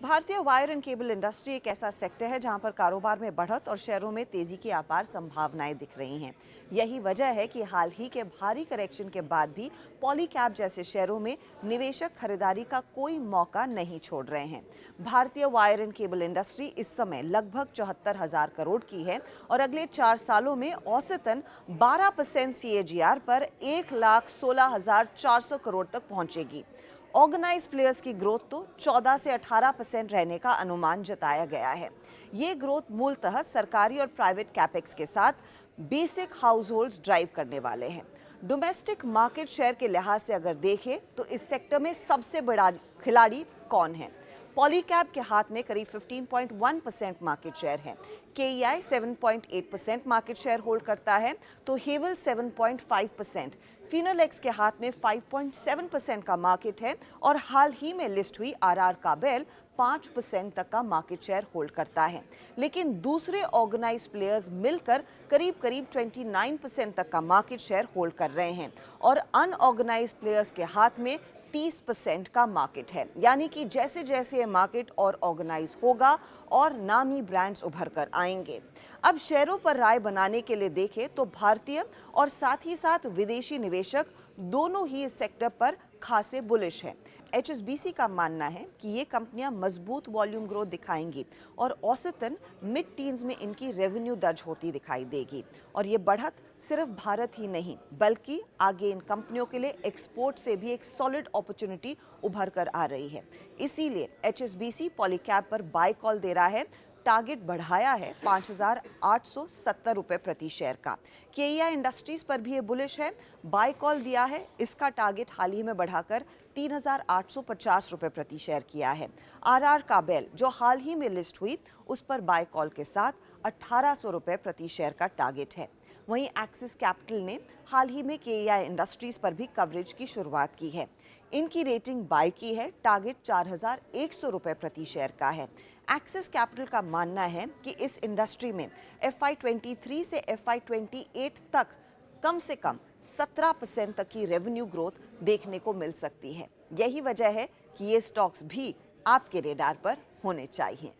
भारतीय wire and cable industry एक ऐसा सेक्टर है जहां पर कारोबार में बढ़त और शेयरों में तेजी की अपार संभावनाएं दिख रही हैं। यही वजह है कि हाल ही के भारी करेक्शन के बाद भी पॉलीकैब जैसे शेयरों में निवेशक खरीदारी का कोई मौका नहीं छोड़ रहे हैं। भारतीय वायर एंड केबल इंडस्ट्री इस समय लगभग 74,000 करोड़ की है और अगले 4 सालों में औसतन 12% CAGR पर 1,16,400 करोड़ तक पहुंचेगी। ऑर्गेनाइज प्लेयर्स की ग्रोथ तो 14 से 18% रहने का अनुमान जताया गया है। ये ग्रोथ मूलतः सरकारी और प्राइवेट कैपेक्स के साथ बेसिक हाउस होल्ड्स ड्राइव करने वाले हैं। डोमेस्टिक मार्केट शेयर के लिहाज से अगर देखें तो इस सेक्टर में सबसे बड़ा खिलाड़ी कौन है? पॉलीकैब के हाथ में करीब 15.1% मार्केट शेयर है। KEI 7.8% मार्केट शेयर होल्ड करता है तो हेवल 7.5%। फिनोलेक्स के हाथ में 5.7% का मार्केट है और हाल ही में लिस्ट हुई RR काबेल 5% तक का मार्केट शेयर होल्ड करता है। लेकिन दूसरे ऑर्गेनाइज प्लेयर्स मिलकर करीब 29% तक का मार्केट शेयर होल्ड कर रहे हैं और अनऑर्गेनाइज प्लेयर्स के हाथ में 30% का मार्केट है। यानी कि जैसे जैसे ये मार्केट और ऑर्गेनाइज होगा और नामी ब्रांड्स उभर कर आएंगे। अब शेयरों पर राय बनाने के लिए देखें तो भारतीय और साथ ही साथ विदेशी निवेशक दोनों ही इस सेक्टर पर खासे बुलिश हैं। HSBC का मानना है कि ये कंपनियां मजबूत वॉल्यूम ग्रोथ दिखाएंगी और औसतन मिड टीन्स में इनकी रेवेन्यू दर्ज होती दिखाई देगी और ये बढ़त सिर्फ भारत ही नहीं बल्कि आगे इन कंपनियों के लिए एक्सपोर्ट से भी एक सॉलिड अपॉर्चुनिटी उभर कर आ रही है। इसीलिए HSBC पॉलीकैब पर बाय कॉल दे रहा है। टारगेट बढ़ाया है 5,870 रुपए प्रति शेयर का। KEI इंडस्ट्रीज पर भी ये बुलिश है, बाय कॉल दिया है। इसका टारगेट हाल ही में बढ़ाकर 3,850 रुपए प्रति शेयर किया है। RR काबेल जो हाल ही में लिस्ट हुई उस पर बाय कॉल के साथ 1,800 रुपए प्रति शेयर का टारगेट है। वहीं एक्सिस कैपिटल ने हाल ही में KEI इंडस्ट्रीज पर भी कवरेज की शुरुआत की है। इनकी रेटिंग बाय की है, टारगेट 4,100 रुपए प्रति शेयर का है। एक्सिस कैपिटल का मानना है कि इस इंडस्ट्री में FY23 से FY28 तक कम से कम 17% तक की रेवेन्यू ग्रोथ देखने को मिल सकती है। यही वजह है कि ये स्टॉक्स भी आपके रेडार पर होने चाहिए।